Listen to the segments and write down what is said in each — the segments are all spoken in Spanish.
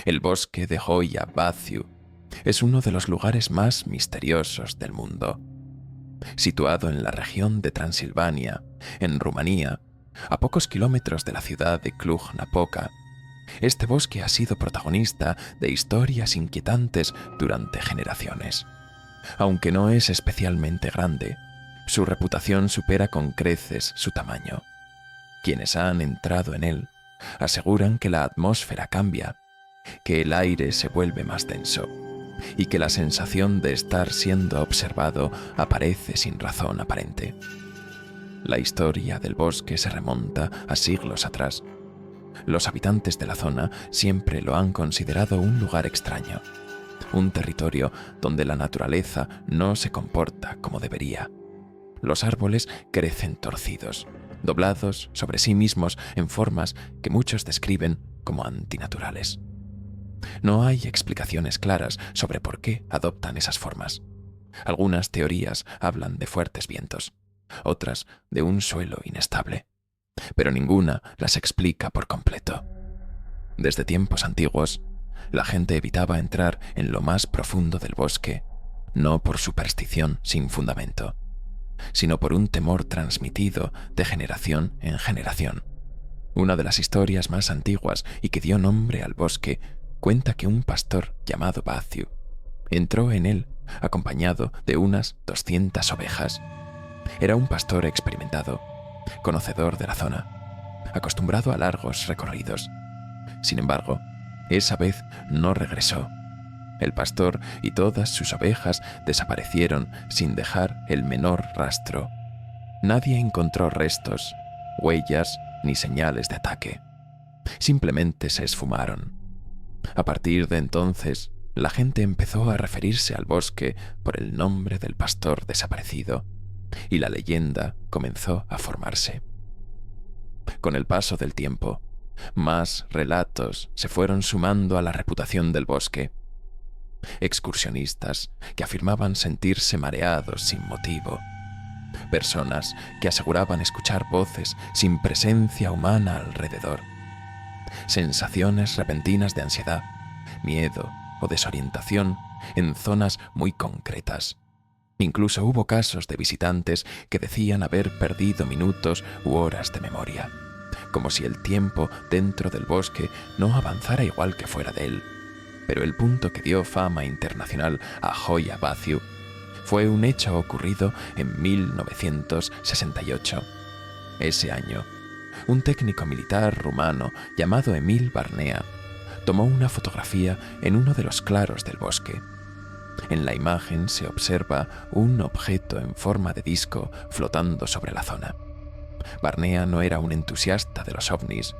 El bosque de Hoia Baciu es uno de los lugares más misteriosos del mundo. Situado en la región de Transilvania, en Rumanía, a pocos kilómetros de la ciudad de Cluj-Napoca, este bosque ha sido protagonista de historias inquietantes durante generaciones. Aunque no es especialmente grande, su reputación supera con creces su tamaño. Quienes han entrado en él aseguran que la atmósfera cambia, que el aire se vuelve más denso y que la sensación de estar siendo observado aparece sin razón aparente. La historia del bosque se remonta a siglos atrás. Los habitantes de la zona siempre lo han considerado un lugar extraño, un territorio donde la naturaleza no se comporta como debería. Los árboles crecen torcidos, doblados sobre sí mismos en formas que muchos describen como antinaturales. No hay explicaciones claras sobre por qué adoptan esas formas. Algunas teorías hablan de fuertes vientos, otras de un suelo inestable, pero ninguna las explica por completo. Desde tiempos antiguos, la gente evitaba entrar en lo más profundo del bosque, no por superstición sin fundamento, sino por un temor transmitido de generación en generación. Una de las historias más antiguas y que dio nombre al bosque cuenta que un pastor llamado Baciu entró en él acompañado de unas 200 ovejas. Era un pastor experimentado, conocedor de la zona, acostumbrado a largos recorridos. Sin embargo, esa vez no regresó. El pastor y todas sus ovejas desaparecieron sin dejar el menor rastro. Nadie encontró restos, huellas ni señales de ataque. Simplemente se esfumaron. A partir de entonces, la gente empezó a referirse al bosque por el nombre del pastor desaparecido, y la leyenda comenzó a formarse. Con el paso del tiempo, más relatos se fueron sumando a la reputación del bosque. Excursionistas que afirmaban sentirse mareados sin motivo. Personas que aseguraban escuchar voces sin presencia humana alrededor. Sensaciones repentinas de ansiedad, miedo o desorientación en zonas muy concretas. Incluso hubo casos de visitantes que decían haber perdido minutos u horas de memoria, como si el tiempo dentro del bosque no avanzara igual que fuera de él. Pero el punto que dio fama internacional a Hoia Baciu fue un hecho ocurrido en 1968. Ese año, un técnico militar rumano llamado Emil Barnea tomó una fotografía en uno de los claros del bosque. En la imagen se observa un objeto en forma de disco flotando sobre la zona. Barnea no era un entusiasta de los ovnis,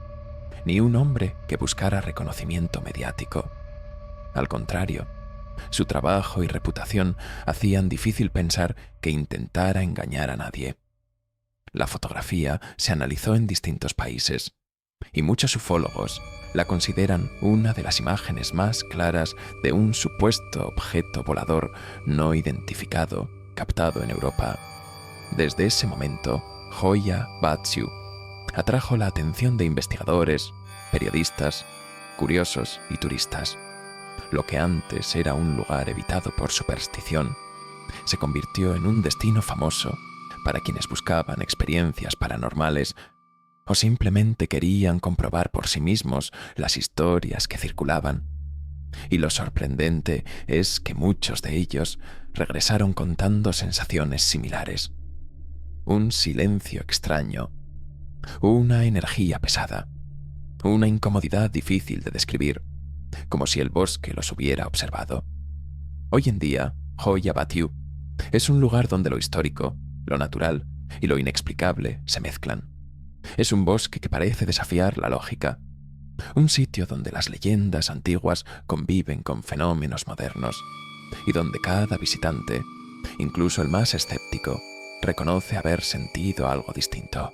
ni un hombre que buscara reconocimiento mediático. Al contrario, su trabajo y reputación hacían difícil pensar que intentara engañar a nadie. La fotografía se analizó en distintos países, y muchos ufólogos la consideran una de las imágenes más claras de un supuesto objeto volador no identificado captado en Europa. Desde ese momento, Hoia Baciu atrajo la atención de investigadores, periodistas, curiosos y turistas. Lo que antes era un lugar evitado por superstición, se convirtió en un destino famoso para quienes buscaban experiencias paranormales o simplemente querían comprobar por sí mismos las historias que circulaban. Y lo sorprendente es que muchos de ellos regresaron contando sensaciones similares. Un silencio extraño, una energía pesada, una incomodidad difícil de describir, como si el bosque los hubiera observado. Hoy en día, Hoia Baciu es un lugar donde lo histórico, lo natural y lo inexplicable se mezclan. Es un bosque que parece desafiar la lógica, un sitio donde las leyendas antiguas conviven con fenómenos modernos y donde cada visitante, incluso el más escéptico, reconoce haber sentido algo distinto.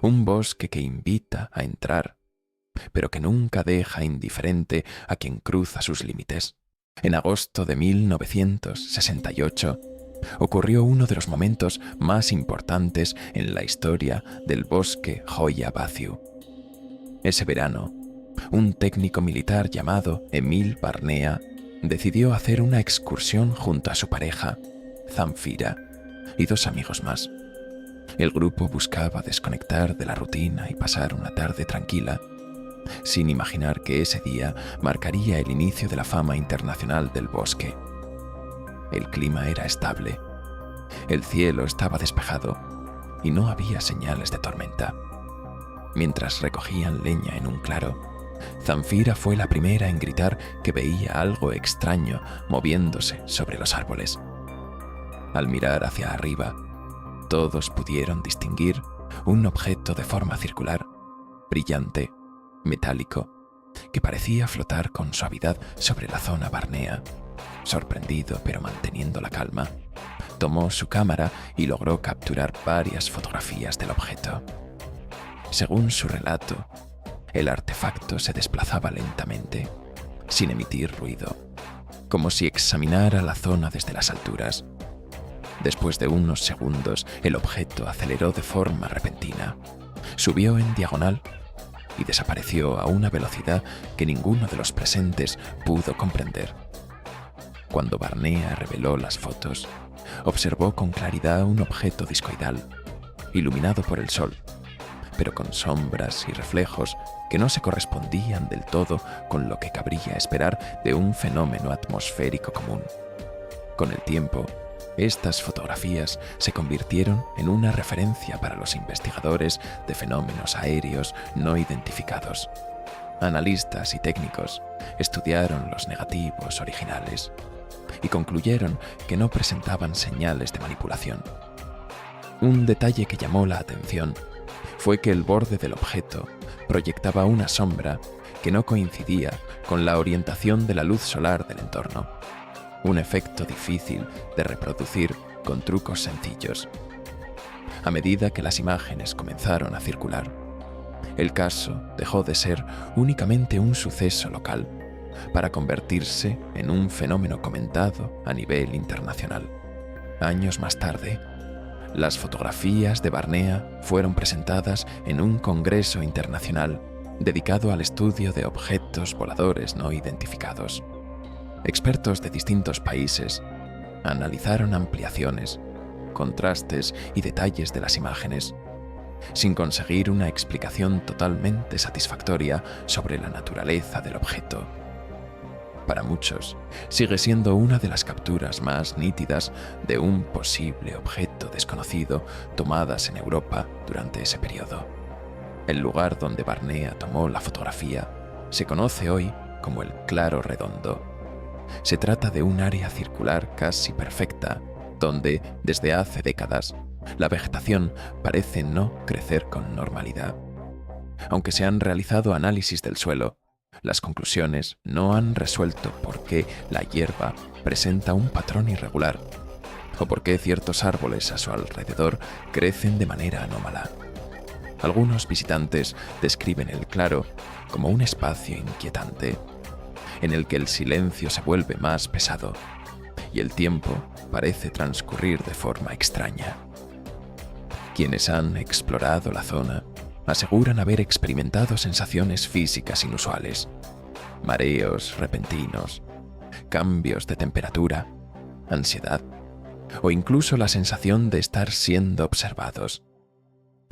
Un bosque que invita a entrar, pero que nunca deja indiferente a quien cruza sus límites. En agosto de 1968 ocurrió uno de los momentos más importantes en la historia del bosque Hoia Baciu. Ese verano, Un técnico militar llamado Emil Barnea decidió hacer una excursión junto a su pareja, Zamfira, y 2 amigos más. El grupo buscaba desconectar de la rutina y pasar una tarde tranquila, sin imaginar que ese día marcaría el inicio de la fama internacional del bosque. El clima era estable, el cielo estaba despejado y no había señales de tormenta. Mientras recogían leña en un claro, Zamfira fue la primera en gritar que veía algo extraño moviéndose sobre los árboles. Al mirar hacia arriba, todos pudieron distinguir un objeto de forma circular, brillante, metálico, que parecía flotar con suavidad sobre la zona Barnea. Sorprendido pero manteniendo la calma, tomó su cámara y logró capturar varias fotografías del objeto. Según su relato, el artefacto se desplazaba lentamente, sin emitir ruido, como si examinara la zona desde las alturas. Después de unos segundos, el objeto aceleró de forma repentina, subió en diagonal y desapareció a una velocidad que ninguno de los presentes pudo comprender. Cuando Barnea reveló las fotos, observó con claridad un objeto discoidal, iluminado por el sol, pero con sombras y reflejos que no se correspondían del todo con lo que cabría esperar de un fenómeno atmosférico común. Con el tiempo, estas fotografías se convirtieron en una referencia para los investigadores de fenómenos aéreos no identificados. Analistas y técnicos estudiaron los negativos originales y concluyeron que no presentaban señales de manipulación. Un detalle que llamó la atención fue que el borde del objeto proyectaba una sombra que no coincidía con la orientación de la luz solar del entorno, un efecto difícil de reproducir con trucos sencillos. A medida que las imágenes comenzaron a circular, el caso dejó de ser únicamente un suceso local para convertirse en un fenómeno comentado a nivel internacional. Años más tarde, las fotografías de Barnea fueron presentadas en un congreso internacional dedicado al estudio de objetos voladores no identificados. Expertos de distintos países analizaron ampliaciones, contrastes y detalles de las imágenes, sin conseguir una explicación totalmente satisfactoria sobre la naturaleza del objeto. Para muchos, sigue siendo una de las capturas más nítidas de un posible objeto desconocido tomadas en Europa durante ese periodo. El lugar donde Barnea tomó la fotografía se conoce hoy como el Claro Redondo. Se trata de un área circular casi perfecta, donde, desde hace décadas, la vegetación parece no crecer con normalidad. Aunque se han realizado análisis del suelo, las conclusiones no han resuelto por qué la hierba presenta un patrón irregular o por qué ciertos árboles a su alrededor crecen de manera anómala. Algunos visitantes describen el claro como un espacio inquietante, en el que el silencio se vuelve más pesado y el tiempo parece transcurrir de forma extraña. Quienes han explorado la zona aseguran haber experimentado sensaciones físicas inusuales, mareos repentinos, cambios de temperatura, ansiedad o incluso la sensación de estar siendo observados.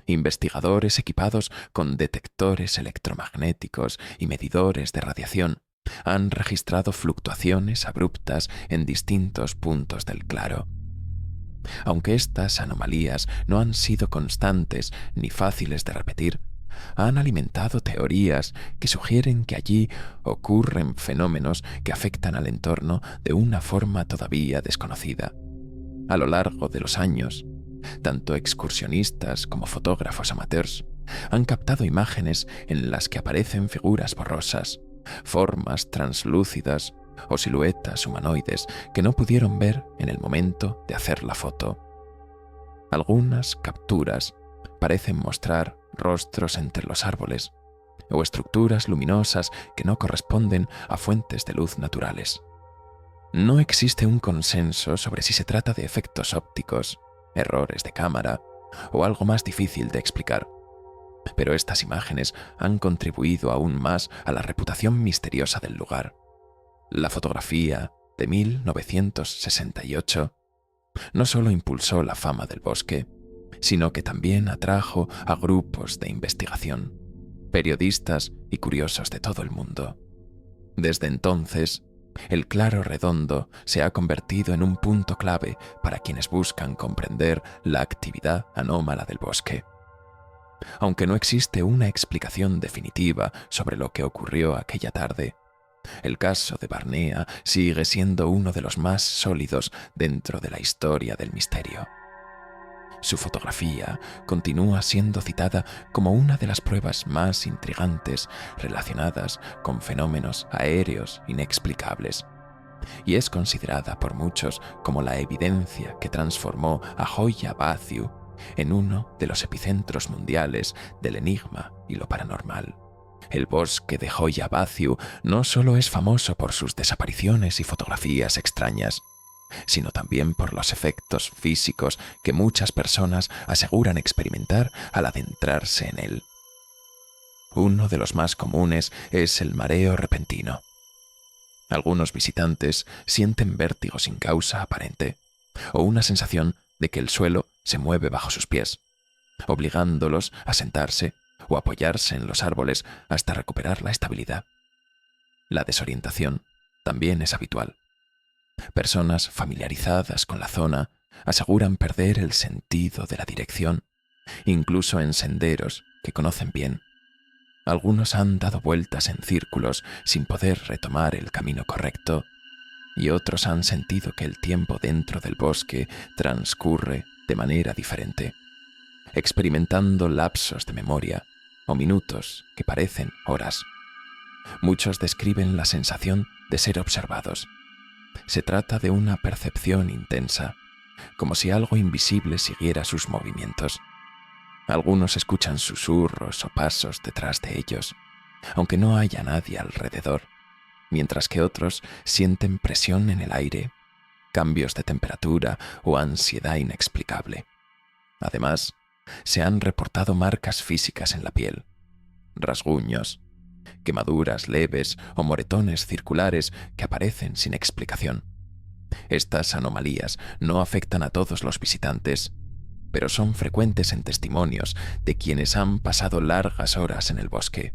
Investigadores equipados con detectores electromagnéticos y medidores de radiación han registrado fluctuaciones abruptas en distintos puntos del claro. Aunque estas anomalías no han sido constantes ni fáciles de repetir, han alimentado teorías que sugieren que allí ocurren fenómenos que afectan al entorno de una forma todavía desconocida. A lo largo de los años, tanto excursionistas como fotógrafos amateurs han captado imágenes en las que aparecen figuras borrosas, formas translúcidas o siluetas humanoides que no pudieron ver en el momento de hacer la foto. Algunas capturas parecen mostrar rostros entre los árboles o estructuras luminosas que no corresponden a fuentes de luz naturales. No existe un consenso sobre si se trata de efectos ópticos, errores de cámara o algo más difícil de explicar, Pero estas imágenes han contribuido aún más a la reputación misteriosa del lugar. La fotografía de 1968 no solo impulsó la fama del bosque, sino que también atrajo a grupos de investigación, periodistas y curiosos de todo el mundo. Desde entonces, el Claro Redondo se ha convertido en un punto clave para quienes buscan comprender la actividad anómala del bosque. Aunque no existe una explicación definitiva sobre lo que ocurrió aquella tarde, el caso de Barnea sigue siendo uno de los más sólidos dentro de la historia del misterio. Su fotografía continúa siendo citada como una de las pruebas más intrigantes relacionadas con fenómenos aéreos inexplicables, y es considerada por muchos como la evidencia que transformó a Hoya Baciu en uno de los epicentros mundiales del enigma y lo paranormal. El bosque de Hoya Baciu no solo es famoso por sus desapariciones y fotografías extrañas, sino también por los efectos físicos que muchas personas aseguran experimentar al adentrarse en él. Uno de los más comunes es el mareo repentino. Algunos visitantes sienten vértigo sin causa aparente, o una sensación de que el suelo se mueve bajo sus pies, obligándolos a sentarse o apoyarse en los árboles hasta recuperar la estabilidad. La desorientación también es habitual. Personas familiarizadas con la zona aseguran perder el sentido de la dirección, incluso en senderos que conocen bien. Algunos han dado vueltas en círculos sin poder retomar el camino correcto, y otros han sentido que el tiempo dentro del bosque transcurre de manera diferente, experimentando lapsos de memoria o minutos que parecen horas. Muchos describen la sensación de ser observados. Se trata de una percepción intensa, como si algo invisible siguiera sus movimientos. Algunos escuchan susurros o pasos detrás de ellos, aunque no haya nadie alrededor, mientras que otros sienten presión en el aire, cambios de temperatura o ansiedad inexplicable. Además, se han reportado marcas físicas en la piel, rasguños, quemaduras leves o moretones circulares que aparecen sin explicación. Estas anomalías no afectan a todos los visitantes, pero son frecuentes en testimonios de quienes han pasado largas horas en el bosque.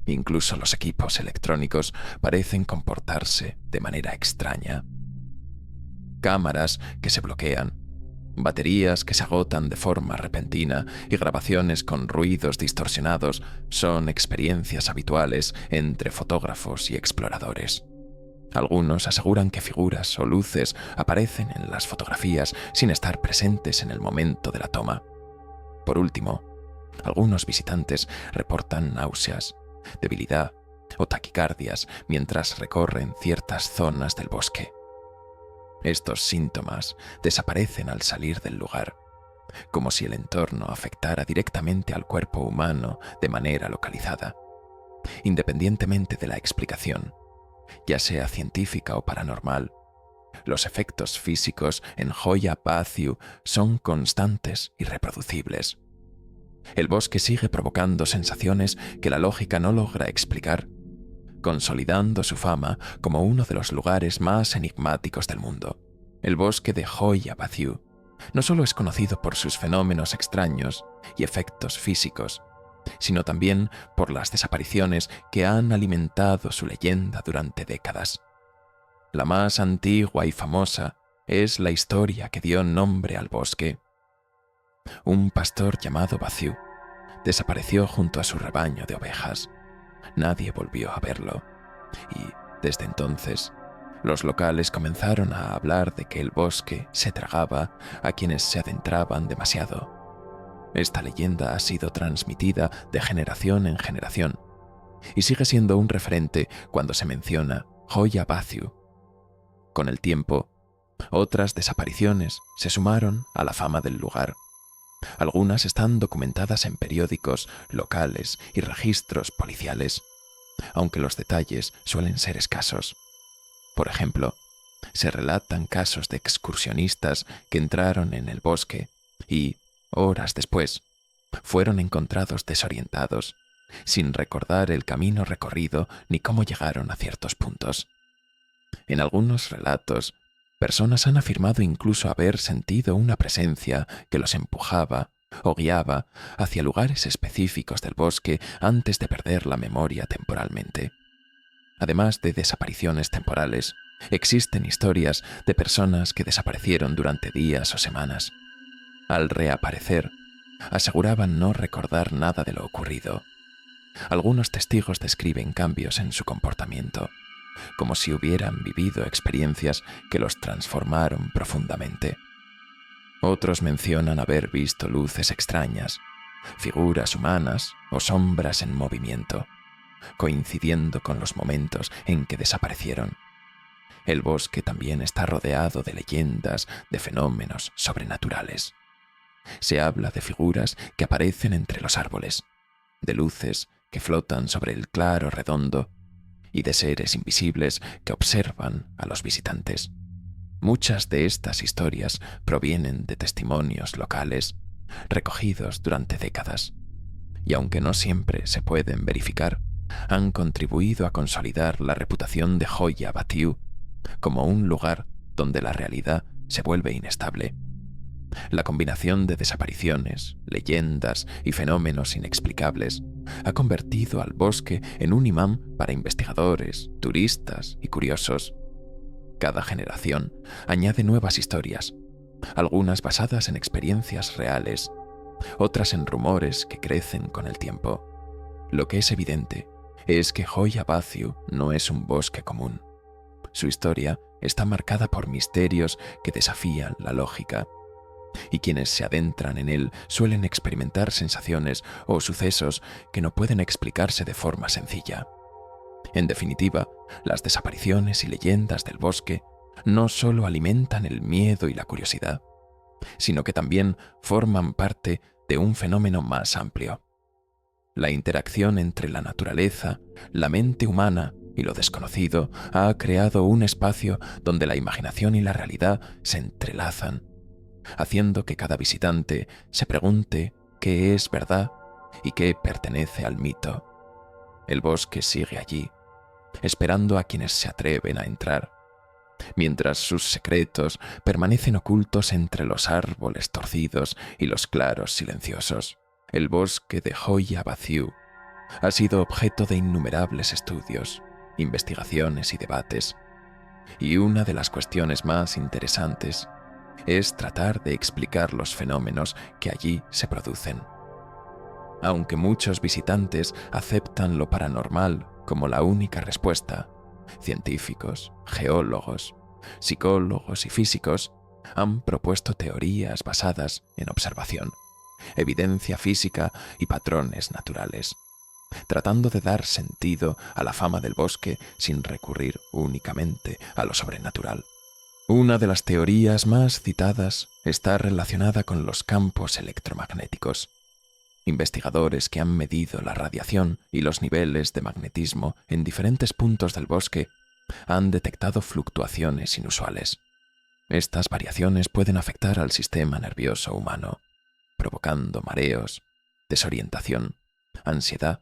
Incluso los equipos electrónicos parecen comportarse de manera extraña. Cámaras que se bloquean, baterías que se agotan de forma repentina y grabaciones con ruidos distorsionados son experiencias habituales entre fotógrafos y exploradores. Algunos aseguran que figuras o luces aparecen en las fotografías sin estar presentes en el momento de la toma. Por último, algunos visitantes reportan náuseas, debilidad o taquicardias mientras recorren ciertas zonas del bosque. Estos síntomas desaparecen al salir del lugar, como si el entorno afectara directamente al cuerpo humano de manera localizada, independientemente de la explicación, ya sea científica o paranormal. Los efectos físicos en Hoya Baciu son constantes y reproducibles. El bosque sigue provocando sensaciones que la lógica no logra explicar, consolidando su fama como uno de los lugares más enigmáticos del mundo. El bosque de Hoya Baciu no solo es conocido por sus fenómenos extraños y efectos físicos, sino también por las desapariciones que han alimentado su leyenda durante décadas. La más antigua y famosa es la historia que dio nombre al bosque. Un pastor llamado Baciu desapareció junto a su rebaño de ovejas. Nadie volvió a verlo, y desde entonces los locales comenzaron a hablar de que el bosque se tragaba a quienes se adentraban demasiado. Esta leyenda ha sido transmitida de generación en generación y sigue siendo un referente cuando se menciona Hoya Baciu. Con el tiempo, otras desapariciones se sumaron a la fama del lugar. Algunas están documentadas en periódicos locales y registros policiales, aunque los detalles suelen ser escasos. Por ejemplo, se relatan casos de excursionistas que entraron en el bosque y, horas después, fueron encontrados desorientados, sin recordar el camino recorrido ni cómo llegaron a ciertos puntos. En algunos relatos, personas han afirmado incluso haber sentido una presencia que los empujaba o guiaba hacia lugares específicos del bosque antes de perder la memoria temporalmente. Además de desapariciones temporales, existen historias de personas que desaparecieron durante días o semanas. Al reaparecer, aseguraban no recordar nada de lo ocurrido. Algunos testigos describen cambios en su comportamiento, como si hubieran vivido experiencias que los transformaron profundamente. Otros mencionan haber visto luces extrañas, figuras humanas o sombras en movimiento, coincidiendo con los momentos en que desaparecieron. El bosque también está rodeado de leyendas de fenómenos sobrenaturales. Se habla de figuras que aparecen entre los árboles, de luces que flotan sobre el claro redondo y de seres invisibles que observan a los visitantes. Muchas de estas historias provienen de testimonios locales, recogidos durante décadas, y aunque no siempre se pueden verificar, han contribuido a consolidar la reputación de Hoia Baciu como un lugar donde la realidad se vuelve inestable. La combinación de desapariciones, leyendas y fenómenos inexplicables ha convertido al bosque en un imán para investigadores, turistas y curiosos. Cada generación añade nuevas historias, algunas basadas en experiencias reales, otras en rumores que crecen con el tiempo. Lo que es evidente es que Hoia Baciu no es un bosque común. Su historia está marcada por misterios que desafían la lógica, y quienes se adentran en él suelen experimentar sensaciones o sucesos que no pueden explicarse de forma sencilla. En definitiva, las desapariciones y leyendas del bosque no solo alimentan el miedo y la curiosidad, sino que también forman parte de un fenómeno más amplio. La interacción entre la naturaleza, la mente humana y lo desconocido ha creado un espacio donde la imaginación y la realidad se entrelazan, haciendo que cada visitante se pregunte qué es verdad y qué pertenece al mito. El bosque sigue allí, esperando a quienes se atreven a entrar, mientras sus secretos permanecen ocultos entre los árboles torcidos y los claros silenciosos. El bosque de Hoia Baciu ha sido objeto de innumerables estudios, investigaciones y debates, y una de las cuestiones más interesantes es tratar de explicar los fenómenos que allí se producen. Aunque muchos visitantes aceptan lo paranormal como la única respuesta, científicos, geólogos, psicólogos y físicos han propuesto teorías basadas en observación, evidencia física y patrones naturales, tratando de dar sentido a la fama del bosque sin recurrir únicamente a lo sobrenatural. Una de las teorías más citadas está relacionada con los campos electromagnéticos. Investigadores que han medido la radiación y los niveles de magnetismo en diferentes puntos del bosque han detectado fluctuaciones inusuales. Estas variaciones pueden afectar al sistema nervioso humano, provocando mareos, desorientación, ansiedad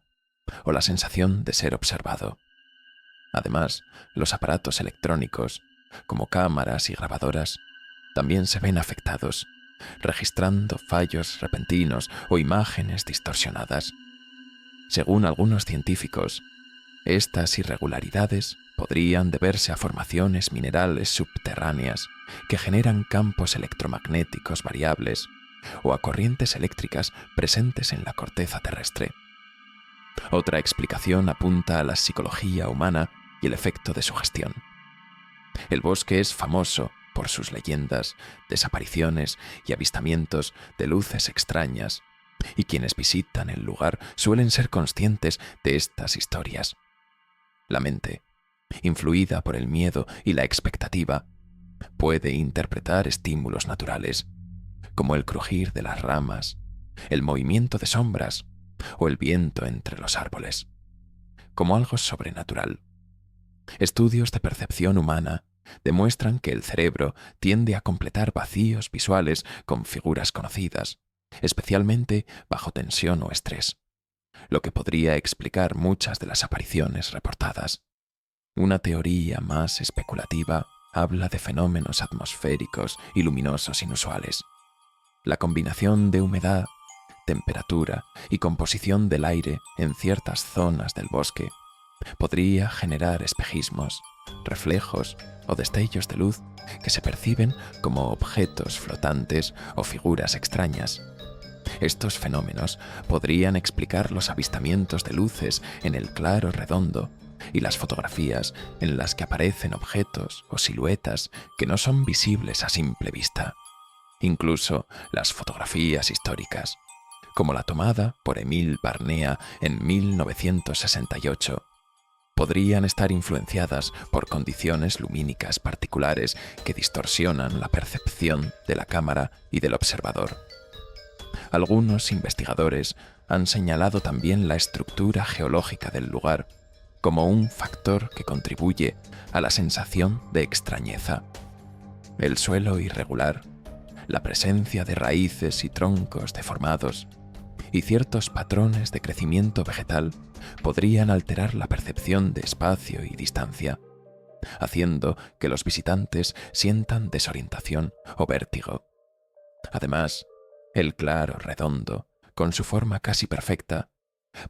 o la sensación de ser observado. Además, los aparatos electrónicos, como cámaras y grabadoras, también se ven afectados, registrando fallos repentinos o imágenes distorsionadas. Según algunos científicos, estas irregularidades podrían deberse a formaciones minerales subterráneas que generan campos electromagnéticos variables o a corrientes eléctricas presentes en la corteza terrestre. Otra explicación apunta a la psicología humana y el efecto de sugestión. El bosque es famoso por sus leyendas, desapariciones y avistamientos de luces extrañas, y quienes visitan el lugar suelen ser conscientes de estas historias. La mente, influida por el miedo y la expectativa, puede interpretar estímulos naturales, como el crujir de las ramas, el movimiento de sombras o el viento entre los árboles, como algo sobrenatural. Estudios de percepción humana demuestran que el cerebro tiende a completar vacíos visuales con figuras conocidas, especialmente bajo tensión o estrés, lo que podría explicar muchas de las apariciones reportadas. Una teoría más especulativa habla de fenómenos atmosféricos y luminosos inusuales. La combinación de humedad, temperatura y composición del aire en ciertas zonas del bosque podría generar espejismos, reflejos o destellos de luz que se perciben como objetos flotantes o figuras extrañas. Estos fenómenos podrían explicar los avistamientos de luces en el claro redondo y las fotografías en las que aparecen objetos o siluetas que no son visibles a simple vista. Incluso las fotografías históricas, como la tomada por Émile Barnea en 1968, podrían estar influenciadas por condiciones lumínicas particulares que distorsionan la percepción de la cámara y del observador. Algunos investigadores han señalado también la estructura geológica del lugar como un factor que contribuye a la sensación de extrañeza. El suelo irregular, la presencia de raíces y troncos deformados y ciertos patrones de crecimiento vegetal podrían alterar la percepción de espacio y distancia, haciendo que los visitantes sientan desorientación o vértigo. Además, el claro redondo, con su forma casi perfecta,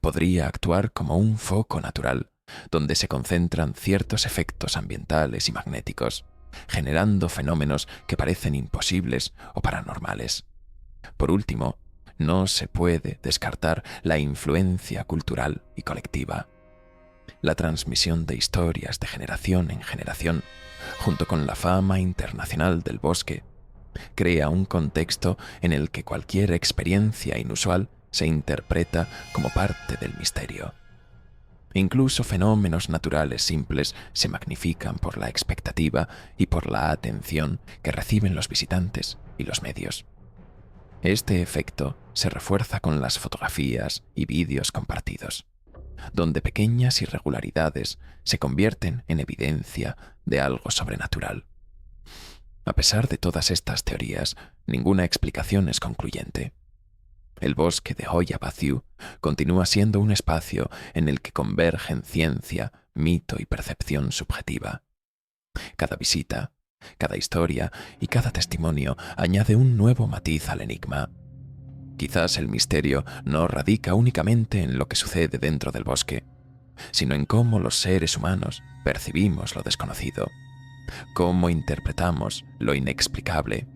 podría actuar como un foco natural donde se concentran ciertos efectos ambientales y magnéticos, generando fenómenos que parecen imposibles o paranormales. Por último, no se puede descartar la influencia cultural y colectiva. La transmisión de historias de generación en generación, junto con la fama internacional del bosque, crea un contexto en el que cualquier experiencia inusual se interpreta como parte del misterio. Incluso fenómenos naturales simples se magnifican por la expectativa y por la atención que reciben los visitantes y los medios. Este efecto se refuerza con las fotografías y vídeos compartidos, donde pequeñas irregularidades se convierten en evidencia de algo sobrenatural. A pesar de todas estas teorías, ninguna explicación es concluyente. El bosque de Hoia Baciu continúa siendo un espacio en el que convergen ciencia, mito y percepción subjetiva. Cada visita, cada historia y cada testimonio añade un nuevo matiz al enigma. Quizás el misterio no radica únicamente en lo que sucede dentro del bosque, sino en cómo los seres humanos percibimos lo desconocido, cómo interpretamos lo inexplicable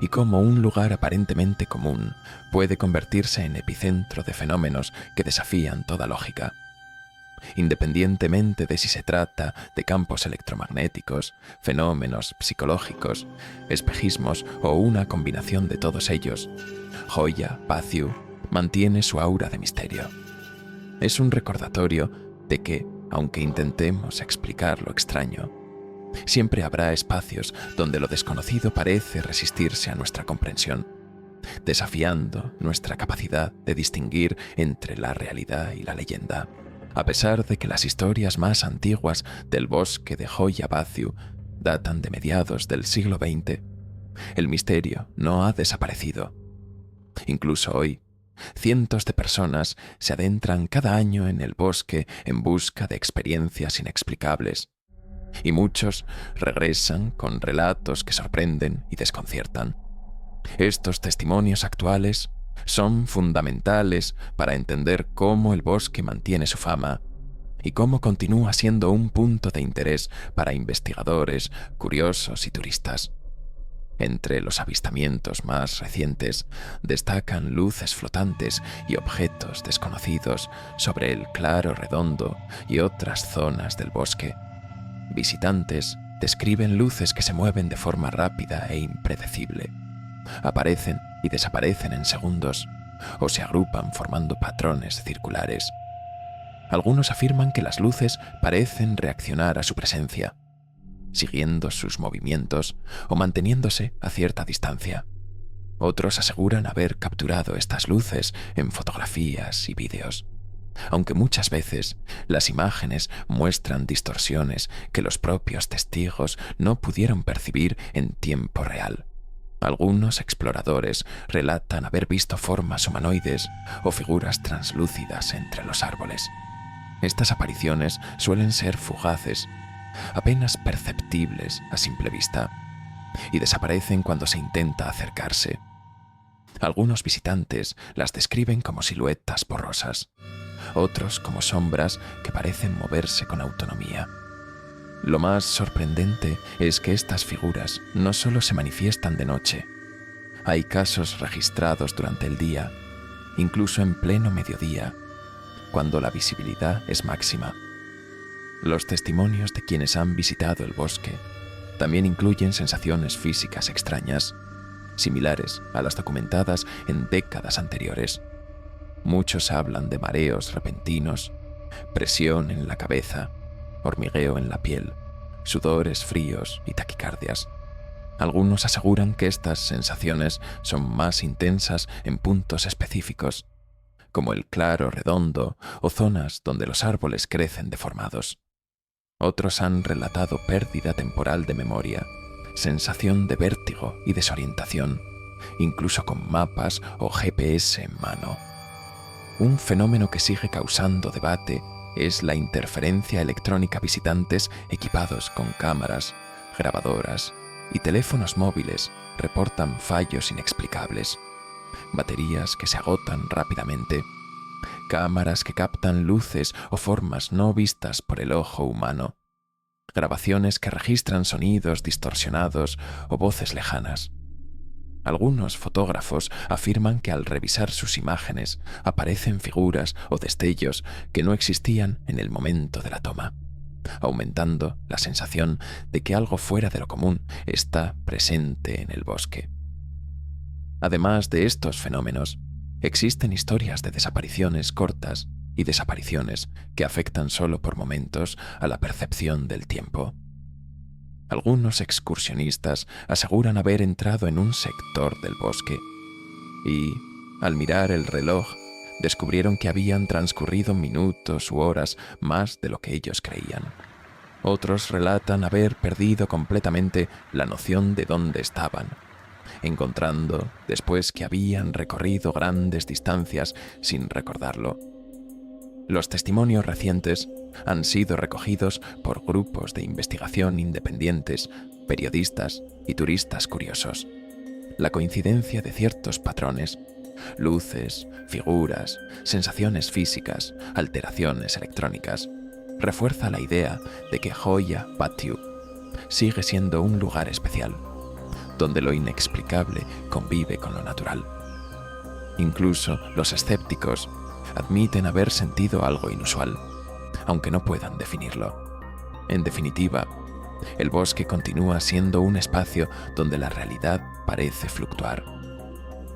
y cómo un lugar aparentemente común puede convertirse en epicentro de fenómenos que desafían toda lógica. Independientemente de si se trata de campos electromagnéticos, fenómenos psicológicos, espejismos o una combinación de todos ellos, Hoia Baciu mantiene su aura de misterio. Es un recordatorio de que, aunque intentemos explicar lo extraño, siempre habrá espacios donde lo desconocido parece resistirse a nuestra comprensión, desafiando nuestra capacidad de distinguir entre la realidad y la leyenda. A pesar de que las historias más antiguas del bosque de Hoia Baciu datan de mediados del siglo XX, el misterio no ha desaparecido. Incluso hoy, cientos de personas se adentran cada año en el bosque en busca de experiencias inexplicables, y muchos regresan con relatos que sorprenden y desconciertan. Estos testimonios actuales son fundamentales para entender cómo el bosque mantiene su fama y cómo continúa siendo un punto de interés para investigadores, curiosos y turistas. Entre los avistamientos más recientes destacan luces flotantes y objetos desconocidos sobre el claro redondo y otras zonas del bosque. Visitantes describen luces que se mueven de forma rápida e impredecible. Aparecen y desaparecen en segundos, o se agrupan formando patrones circulares. Algunos afirman que las luces parecen reaccionar a su presencia, siguiendo sus movimientos o manteniéndose a cierta distancia. Otros aseguran haber capturado estas luces en fotografías y vídeos, aunque muchas veces las imágenes muestran distorsiones que los propios testigos no pudieron percibir en tiempo real. Algunos exploradores relatan haber visto formas humanoides o figuras translúcidas entre los árboles. Estas apariciones suelen ser fugaces, apenas perceptibles a simple vista, y desaparecen cuando se intenta acercarse. Algunos visitantes las describen como siluetas borrosas, otros como sombras que parecen moverse con autonomía. Lo más sorprendente es que estas figuras no solo se manifiestan de noche. Hay casos registrados durante el día, incluso en pleno mediodía, cuando la visibilidad es máxima. Los testimonios de quienes han visitado el bosque también incluyen sensaciones físicas extrañas, similares a las documentadas en décadas anteriores. Muchos hablan de mareos repentinos, presión en la cabeza, hormigueo en la piel, sudores fríos y taquicardias. Algunos aseguran que estas sensaciones son más intensas en puntos específicos, como el claro redondo o zonas donde los árboles crecen deformados. Otros han relatado pérdida temporal de memoria, sensación de vértigo y desorientación, incluso con mapas o GPS en mano. Un fenómeno que sigue causando debate es la interferencia electrónica. Visitantes equipados con cámaras, grabadoras y teléfonos móviles reportan fallos inexplicables, baterías que se agotan rápidamente, cámaras que captan luces o formas no vistas por el ojo humano, grabaciones que registran sonidos distorsionados o voces lejanas. Algunos fotógrafos afirman que al revisar sus imágenes aparecen figuras o destellos que no existían en el momento de la toma, aumentando la sensación de que algo fuera de lo común está presente en el bosque. Además de estos fenómenos, existen historias de desapariciones cortas y desapariciones que afectan solo por momentos a la percepción del tiempo. Algunos excursionistas aseguran haber entrado en un sector del bosque y, al mirar el reloj, descubrieron que habían transcurrido minutos u horas más de lo que ellos creían. Otros relatan haber perdido completamente la noción de dónde estaban, encontrando después que habían recorrido grandes distancias sin recordarlo. Los testimonios recientes han sido recogidos por grupos de investigación independientes, periodistas y turistas curiosos. La coincidencia de ciertos patrones, luces, figuras, sensaciones físicas, alteraciones electrónicas, refuerza la idea de que Hoya Baciu sigue siendo un lugar especial, donde lo inexplicable convive con lo natural. Incluso los escépticos admiten haber sentido algo inusual, aunque no puedan definirlo. En definitiva, el bosque continúa siendo un espacio donde la realidad parece fluctuar.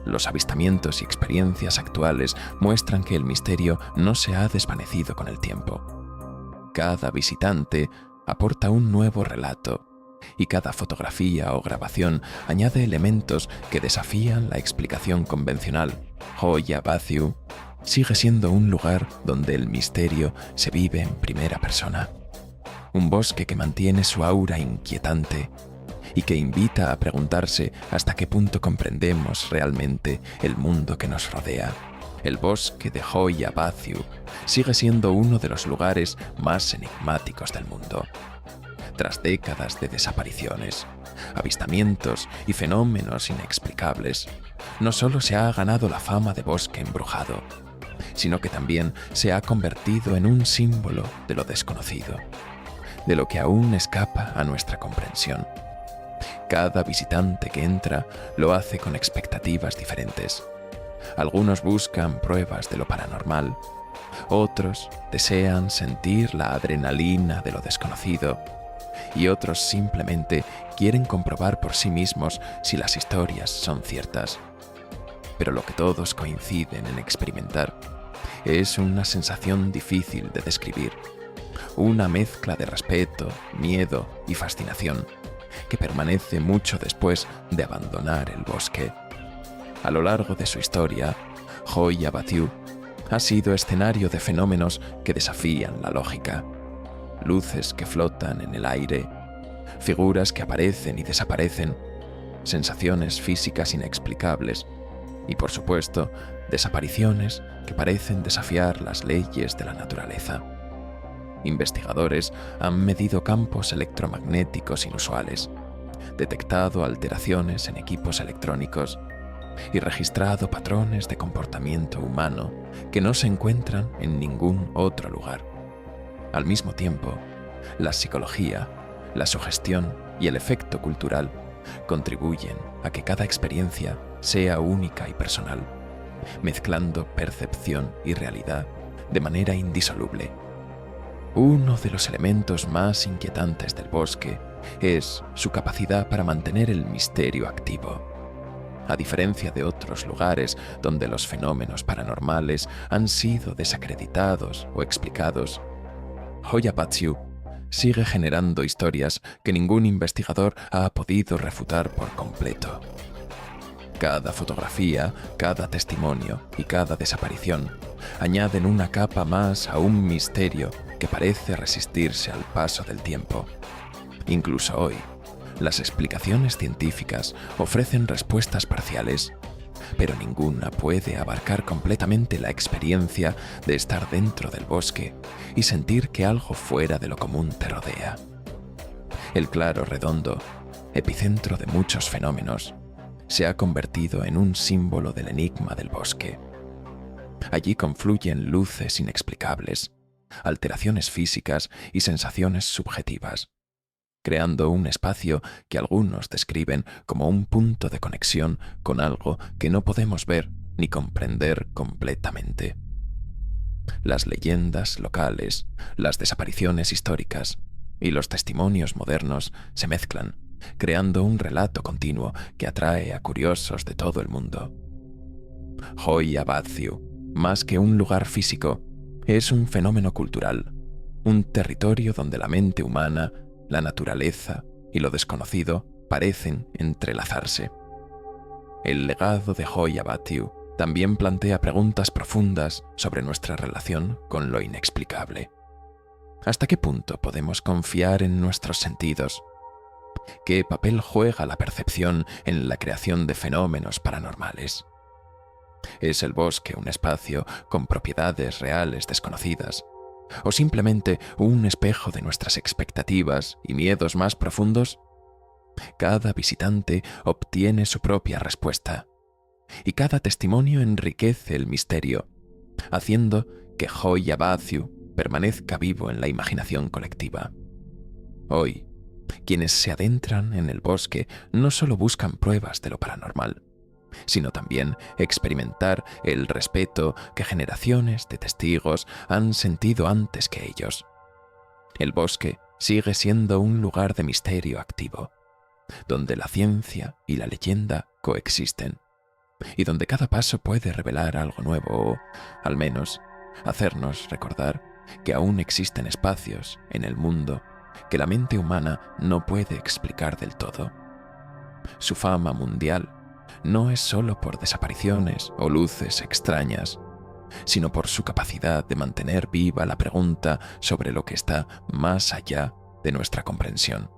Los avistamientos y experiencias actuales muestran que el misterio no se ha desvanecido con el tiempo. Cada visitante aporta un nuevo relato, y cada fotografía o grabación añade elementos que desafían la explicación convencional. Hoya Baciu sigue siendo un lugar donde el misterio se vive en primera persona. Un bosque que mantiene su aura inquietante y que invita a preguntarse hasta qué punto comprendemos realmente el mundo que nos rodea. El bosque de Hoya Baciu sigue siendo uno de los lugares más enigmáticos del mundo. Tras décadas de desapariciones, avistamientos y fenómenos inexplicables, no solo se ha ganado la fama de bosque embrujado, sino que también se ha convertido en un símbolo de lo desconocido, de lo que aún escapa a nuestra comprensión. Cada visitante que entra lo hace con expectativas diferentes. Algunos buscan pruebas de lo paranormal, otros desean sentir la adrenalina de lo desconocido, y otros simplemente quieren comprobar por sí mismos si las historias son ciertas. Pero lo que todos coinciden en experimentar es una sensación difícil de describir, una mezcla de respeto, miedo y fascinación que permanece mucho después de abandonar el bosque. A lo largo de su historia, Hoya Baciu ha sido escenario de fenómenos que desafían la lógica. Luces que flotan en el aire, figuras que aparecen y desaparecen, sensaciones físicas inexplicables y, por supuesto, desapariciones que parecen desafiar las leyes de la naturaleza. Investigadores han medido campos electromagnéticos inusuales, detectado alteraciones en equipos electrónicos y registrado patrones de comportamiento humano que no se encuentran en ningún otro lugar. Al mismo tiempo, la psicología, la sugestión y el efecto cultural contribuyen a que cada experiencia sea única y personal, mezclando percepción y realidad de manera indisoluble. Uno de los elementos más inquietantes del bosque es su capacidad para mantener el misterio activo. A diferencia de otros lugares donde los fenómenos paranormales han sido desacreditados o explicados, Hoia Baciu sigue generando historias que ningún investigador ha podido refutar por completo. Cada fotografía, cada testimonio y cada desaparición añaden una capa más a un misterio que parece resistirse al paso del tiempo. Incluso hoy, las explicaciones científicas ofrecen respuestas parciales, pero ninguna puede abarcar completamente la experiencia de estar dentro del bosque y sentir que algo fuera de lo común te rodea. El Claro Redondo, epicentro de muchos fenómenos, se ha convertido en un símbolo del enigma del bosque. Allí confluyen luces inexplicables, alteraciones físicas y sensaciones subjetivas, creando un espacio que algunos describen como un punto de conexión con algo que no podemos ver ni comprender completamente. Las leyendas locales, las desapariciones históricas y los testimonios modernos se mezclan, creando un relato continuo que atrae a curiosos de todo el mundo. Hoia Baciu, más que un lugar físico, es un fenómeno cultural, un territorio donde la mente humana, la naturaleza y lo desconocido parecen entrelazarse. El legado de Hoia Baciu también plantea preguntas profundas sobre nuestra relación con lo inexplicable. ¿Hasta qué punto podemos confiar en nuestros sentidos? ¿Qué papel juega la percepción en la creación de fenómenos paranormales? ¿Es el bosque un espacio con propiedades reales desconocidas? ¿O simplemente un espejo de nuestras expectativas y miedos más profundos? Cada visitante obtiene su propia respuesta, y cada testimonio enriquece el misterio, haciendo que Hoia Baciu permanezca vivo en la imaginación colectiva. Hoy, quienes se adentran en el bosque no solo buscan pruebas de lo paranormal, sino también experimentar el respeto que generaciones de testigos han sentido antes que ellos. El bosque sigue siendo un lugar de misterio activo, donde la ciencia y la leyenda coexisten, y donde cada paso puede revelar algo nuevo o, al menos, hacernos recordar que aún existen espacios en el mundo que la mente humana no puede explicar del todo. Su fama mundial no es solo por desapariciones o luces extrañas, sino por su capacidad de mantener viva la pregunta sobre lo que está más allá de nuestra comprensión.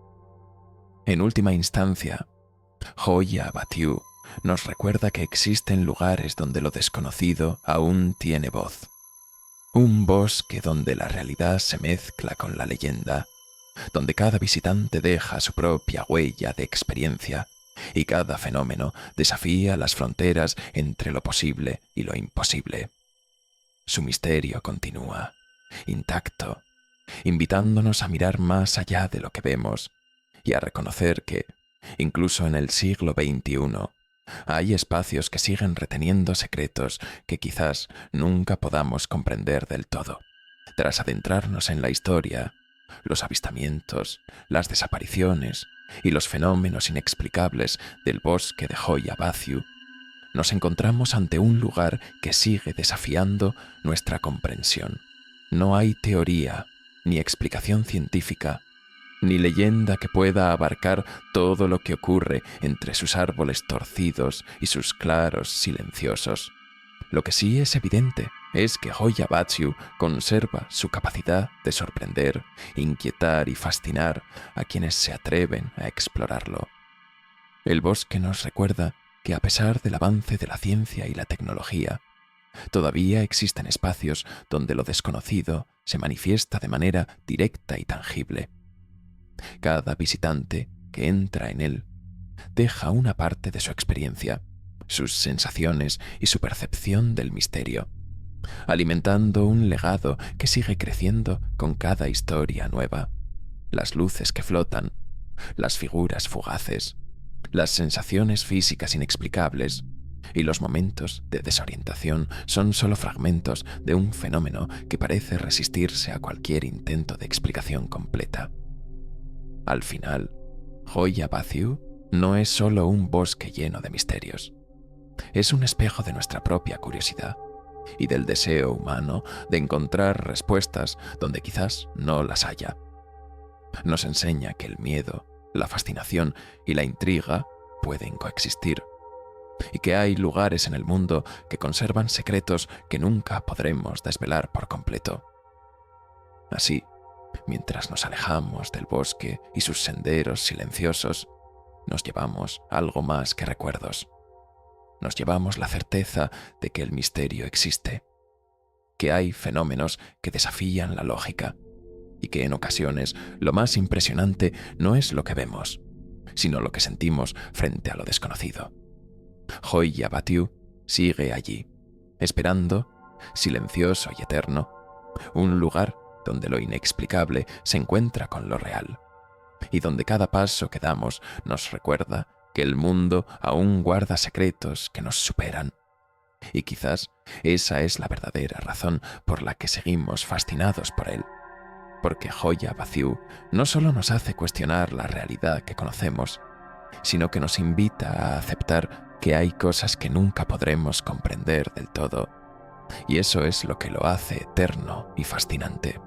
En última instancia, Hoia Baciu nos recuerda que existen lugares donde lo desconocido aún tiene voz. Un bosque donde la realidad se mezcla con la leyenda, donde cada visitante deja su propia huella de experiencia y cada fenómeno desafía las fronteras entre lo posible y lo imposible. Su misterio continúa, intacto, invitándonos a mirar más allá de lo que vemos y a reconocer que, incluso en el siglo XXI, hay espacios que siguen reteniendo secretos que quizás nunca podamos comprender del todo. Tras adentrarnos en la historia, los avistamientos, las desapariciones y los fenómenos inexplicables del bosque de Hoia Baciu, nos encontramos ante un lugar que sigue desafiando nuestra comprensión. No hay teoría, ni explicación científica, ni leyenda que pueda abarcar todo lo que ocurre entre sus árboles torcidos y sus claros silenciosos. Lo que sí es evidente es que Hoia Baciu conserva su capacidad de sorprender, inquietar y fascinar a quienes se atreven a explorarlo. El bosque nos recuerda que a pesar del avance de la ciencia y la tecnología, todavía existen espacios donde lo desconocido se manifiesta de manera directa y tangible. Cada visitante que entra en él deja una parte de su experiencia, sus sensaciones y su percepción del misterio, alimentando un legado que sigue creciendo con cada historia nueva. Las luces que flotan, las figuras fugaces, las sensaciones físicas inexplicables y los momentos de desorientación son solo fragmentos de un fenómeno que parece resistirse a cualquier intento de explicación completa. Al final, Hoia Baciu no es solo un bosque lleno de misterios. Es un espejo de nuestra propia curiosidad y del deseo humano de encontrar respuestas donde quizás no las haya. Nos enseña que el miedo, la fascinación y la intriga pueden coexistir, y que hay lugares en el mundo que conservan secretos que nunca podremos desvelar por completo. Así, mientras nos alejamos del bosque y sus senderos silenciosos, nos llevamos algo más que recuerdos. Nos llevamos la certeza de que el misterio existe, que hay fenómenos que desafían la lógica, y que en ocasiones lo más impresionante no es lo que vemos, sino lo que sentimos frente a lo desconocido. Hoia Baciu sigue allí, esperando, silencioso y eterno, un lugar donde lo inexplicable se encuentra con lo real, y donde cada paso que damos nos recuerda que el mundo aún guarda secretos que nos superan. Y quizás esa es la verdadera razón por la que seguimos fascinados por él. Porque Hoia Baciu no solo nos hace cuestionar la realidad que conocemos, sino que nos invita a aceptar que hay cosas que nunca podremos comprender del todo, y eso es lo que lo hace eterno y fascinante.